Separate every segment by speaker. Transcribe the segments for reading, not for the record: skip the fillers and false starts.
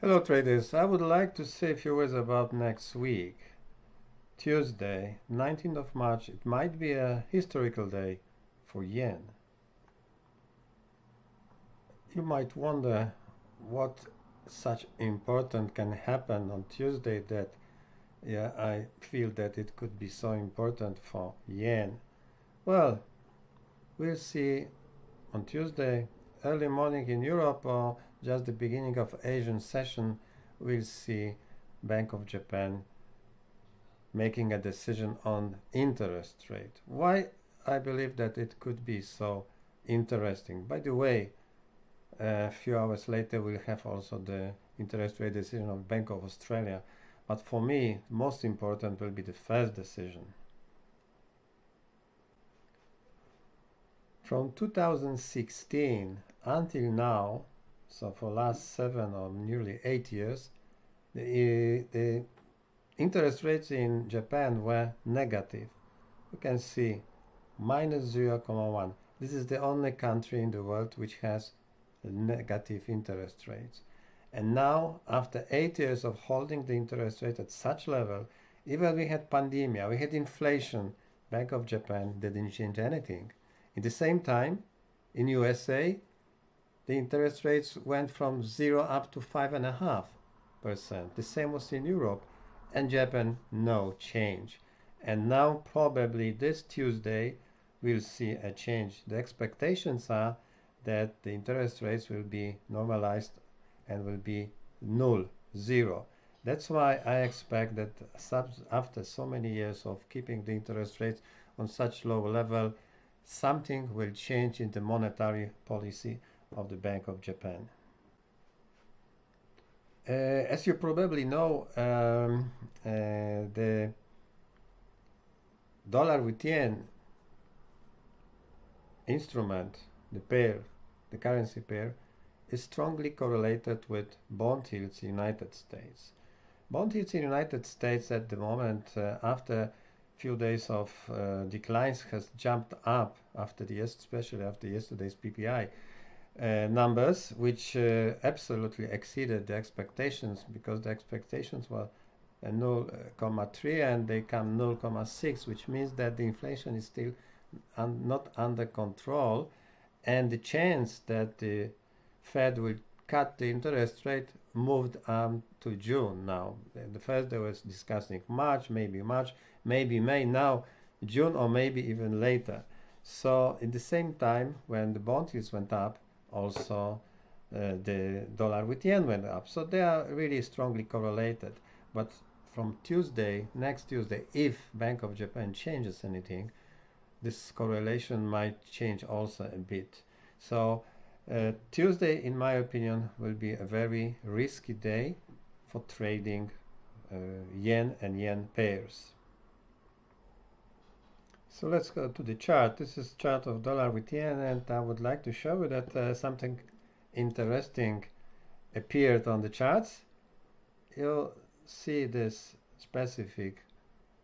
Speaker 1: Hello traders, I would like to say a few words about next week. Tuesday, 19th of March, it might be a historical day for yen. You might wonder what such important can happen on Tuesday that I feel that it could be so important for yen. Well, we'll see on Tuesday, early morning in Europe or just the beginning of Asian session, we'll see Bank of Japan making a decision on interest rate. Why I believe that it could be so interesting. By the way, a few hours later we'll have also the interest rate decision of Bank of Australia. But for me, most important will be the first decision. From 2016 until now, so for last 7 or nearly 8 years, the interest rates in Japan were negative. You can see minus 0.1. This is the only country in the world which has negative interest rates. And now, after 8 years of holding the interest rate at such level, even we had pandemia, we had inflation, Bank of Japan didn't change anything. At the same time, in USA, the interest rates went from 0 up to 5.5%. The same was in Europe, and Japan, no change. And now, probably this Tuesday, we'll see a change. The expectations are that the interest rates will be normalized and will be null, zero. That's why I expect that after so many years of keeping the interest rates on such low level, something will change in the monetary policy of the Bank of Japan. As you probably know, the dollar with yen instrument, the pair, the currency pair, is strongly correlated with bond yields in the United States. Bond yields in the United States at the moment, after a few days of declines, has jumped up especially after yesterday's PPI numbers, which absolutely exceeded the expectations, because the expectations were 0.3 and they come 0.6, which means that the inflation is still not under control, and the chance that the Fed will cut the interest rate moved to June now. The first they was discussing March, maybe May, now June, or maybe even later. So at the same time, when the bond yields went up, also the dollar with yen went up. So they are really strongly correlated. But from next Tuesday, if Bank of Japan changes anything, this correlation might change also a bit. So Tuesday, in my opinion, will be a very risky day for trading yen and yen pairs. So let's go to the chart. This is chart of dollar with yen, and I would like to show you that something interesting appeared on the charts. You'll see this specific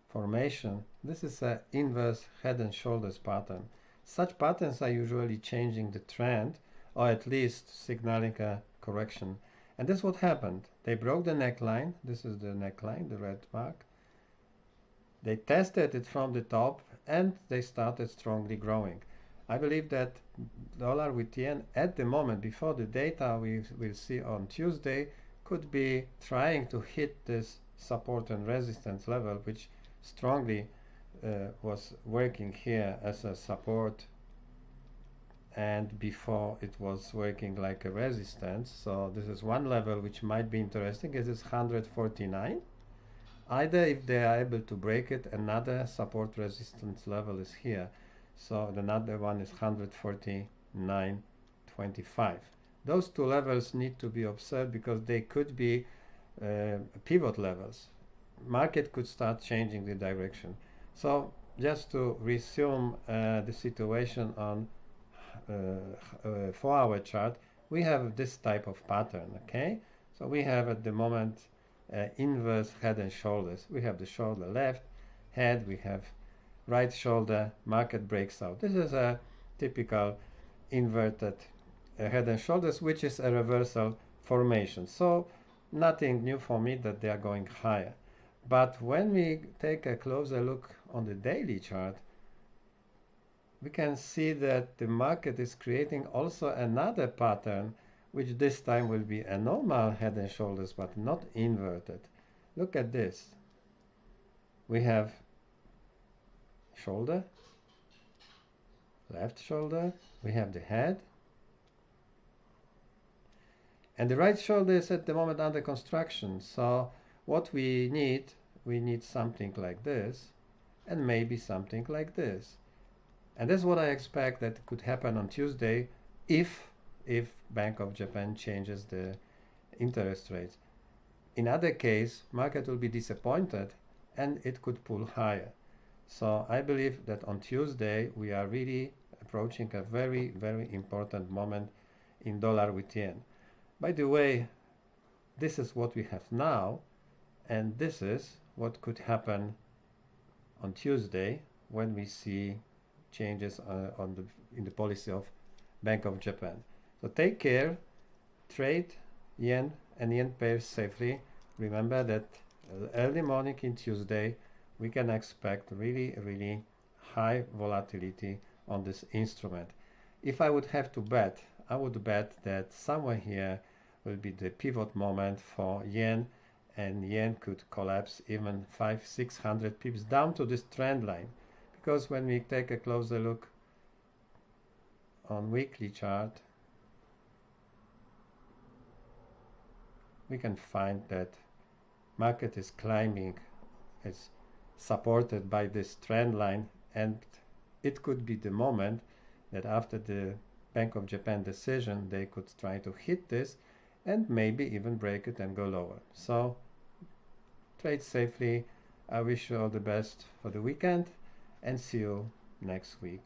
Speaker 1: formation. This is an inverse head and shoulders pattern. Such patterns are usually changing the trend, or at least signaling a correction. And that's what happened. They broke the neckline. This is the neckline, the red mark. They tested it from the top, and they started strongly growing. I believe that dollar with yen at the moment, before the data we will see on Tuesday, could be trying to hit this support and resistance level, which strongly was working here as a support, and before it was working like a resistance. So this is one level which might be interesting. It is 149. Either if they are able to break it, another support resistance level is here. So another one is 149.25. Those two levels need to be observed because they could be pivot levels. Market could start changing the direction. So just to resume the situation on 4-hour chart, we have this type of pattern. Okay, so we have at the moment inverse head and shoulders. We have the shoulder left, head, we have right shoulder, market breaks out. This is a typical inverted head and shoulders, which is a reversal formation. So nothing new for me that they are going higher. But when we take a closer look on the daily chart, we can see that the market is creating also another pattern, which this time will be a normal head and shoulders, but not inverted. Look at this. We have shoulder, left shoulder, we have the head, and the right shoulder is at the moment under construction. So what we need something like this, and maybe something like this. And that's what I expect that could happen on Tuesday if Bank of Japan changes the interest rates. In other case, market will be disappointed and it could pull higher. So I believe that on Tuesday we are really approaching a very, very important moment in dollar with yen. By the way, this is what we have now, and this is what could happen on Tuesday when we see changes in the policy of Bank of Japan. So take care, trade yen and yen pairs safely. Remember that early morning in Tuesday we can expect really, really high volatility on this instrument. If I would have to bet, I would bet that somewhere here will be the pivot moment for yen, and yen could collapse even 500-600 pips down to this trend line. Because when we take a closer look on weekly chart, we can find that market is climbing. It's supported by this trend line, and it could be the moment that after the Bank of Japan decision they could try to hit this and maybe even break it and go lower. So trade safely. I wish you all the best for the weekend and see you next week.